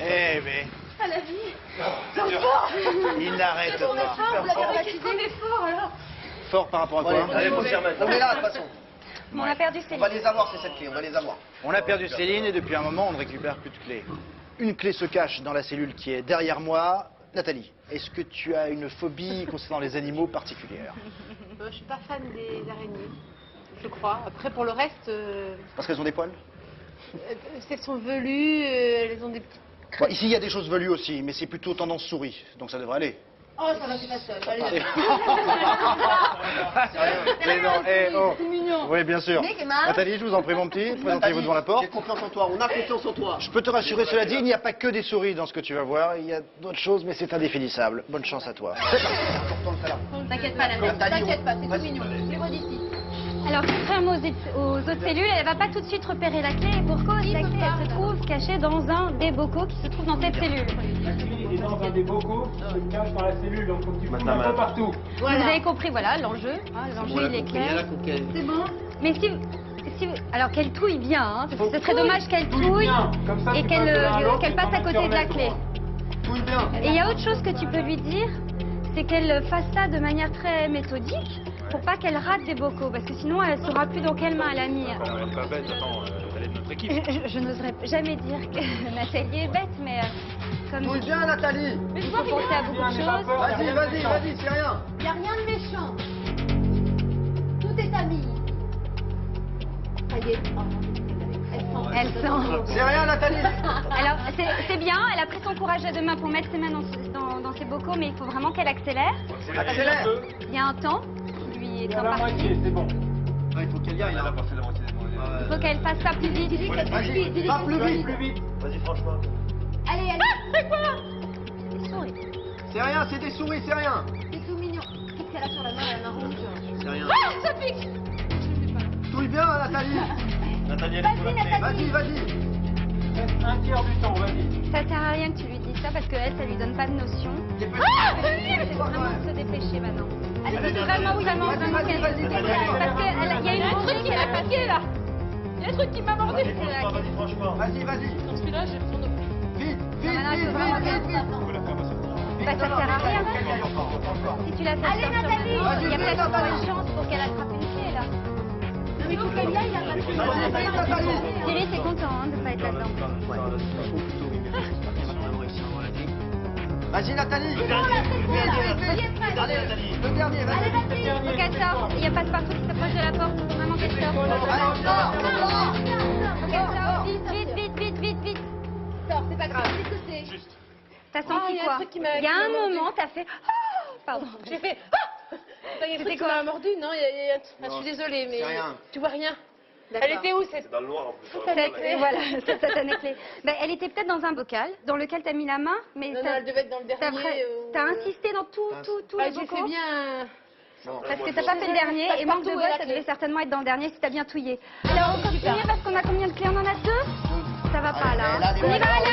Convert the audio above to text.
Eh mais... À la vie. Il n'arrête pas. On est fort alors. Fort par rapport à quoi? Allez, faut s'y remettre. On est là, de toute façon. On a perdu On Céline. va les avoir, ces 7 clés, on va les avoir. On a perdu Céline et depuis un moment, on ne récupère plus de clés. Une clé se cache dans la cellule qui est derrière moi. Nathalie, est-ce que tu as une phobie concernant les animaux particulière? Je suis pas fan des araignées, je crois. Après, pour le reste, Parce qu'elles ont des poils? elles sont velues, elles ont des petites... Bon, ici, il y a des choses velues aussi, mais c'est plutôt tendance souris, donc ça devrait aller. Oh, ça va, c'est pas seul. Allez, Mais non, oh. c'est mignon. Oui, bien sûr. Nick et Marc. Nathalie, je vous en prie, mon petit, présentez-vous devant la porte. J'ai confiance en toi, on a confiance en toi. Je peux te rassurer, cela dit, il n'y a pas que des souris dans ce que tu vas voir, il y a d'autres choses, mais c'est indéfinissable. Bonne chance à toi. C'est important de faire. T'inquiète pas, Nathalie, t'inquiète pas, c'est tout vas-y. mignon. Je les vois d'ici. Alors, contrairement aux autres cellules, elle va pas tout de suite repérer la clé. Et pour cause, la clé, elle se trouve cachée dans un des bocaux qui se trouve dans cette cellule. La clé est dans un des bocaux qui se cache dans la cellule, donc faut que tu fouilles un peu partout. Vous avez compris, voilà, l'enjeu. L'enjeu, il est clair. C'est bon? Mais alors qu'elle touille bien, hein, parce que ce serait dommage qu'elle touille Comme ça, et tu passes de l'un à l'autre, qu'elle et passe à pas côté de la te clé. remettre, Touille bien. Et il y a autre chose que tu peux lui dire, c'est qu'elle fasse ça de manière très méthodique pour pas qu'elle rate des bocaux, parce que sinon elle saura plus dans quelle main elle a mis. Elle est pas bête, attends, elle est de notre équipe. Je n'oserais jamais dire que Nathalie est bête, mais comme Touille bien, Nathalie. il faut penser à beaucoup de choses. Vas-y, vas-y, vas-y, c'est rien. Y a rien de méchant. Tout est ami. Ça y est. Elle sent. C'est rien, Nathalie. Alors c'est bien, elle a pris son courage à deux mains pour mettre ses mains dans ses bocaux, mais il faut vraiment qu'elle accélère. Accélère. Il y a un temps qui lui est À la imparti. moitié, c'est bon. Il faut qu'elle y aille, là. Il faut qu'elle fasse ça plus vite. Vas-y, va plus vite. Plus vite. Vas-y, franchement. Allez, allez. C'est quoi? Des souris. C'est rien, c'est des souris, c'est rien. C'est tout mignon. Qu'est-ce qu'elle a sur la main? Elle a la main rouge. C'est rien. Ah, ça pique. Touille bien, Nathalie. Vas-y, Nathalie. Vas-y, vas-y. Reste un tiers du temps, vas-y. Ça sert à rien que tu lui dises ça parce que elle, ça lui donne pas de notion. C'est vraiment de se dépêcher maintenant. Allez, vraiment, vraiment qu'elle... Parce qu'il y a une truc qui m'a piqué là. Il y a un truc qui m'a mordu. Vas-y, franchement. Vas-y, vas-y. Celui-là, je vais prendre. Vite, vite, Maintenant, il vite, faut vraiment vite, vite. Bah, ça sert à rien. Qu'elle y aille encore. Si tu la fais Allez, sortir Nathalie. maintenant, il y a Vas-y, peut-être encore Nathalie. une chance pour qu'elle attrape une clé là. Non, mais il faut qu'elle y aille, là. Vas-y, vite, Nathalie. Thierry, t'es content hein, de pas être là-dedans. Vas-y, Nathalie. Le dernier, vas-y. Allez, vas-y. Faut qu'elle sorte. Il y a Passepartout qui s'approche de la porte. Faut vraiment qu'elle sorte. Faut qu'elle sorte. Vite, vite, vite, vite, vite. Sors, c'est pas grave. Qu'est-ce que c'est? T'as Oh, senti il y a un quoi? truc qui m'a- Il y a qui un m'a mordu. moment, t'as fait... Oh, pardon. J'ai fait. Ah, il y a un truc qui m'a mordu, non? Je suis désolée, mais. C'est rien. Tu vois rien? Elle était où cette. Dans le noir en plus. Voilà, cette satanée clé. Ben, elle était peut-être dans un bocal dans lequel t'as mis la main, mais Non, non, elle devait être dans le dernier. t'as insisté dans tous Ah, les j'ai bocaux. fait bien. Parce que t'as pas fait le dernier, et manque de bol, ça devait certainement être dans le dernier si t'as bien touillé. Alors on continue parce qu'on a combien de clés? On en a deux? Ça va pas là. Hein. On y va, allez!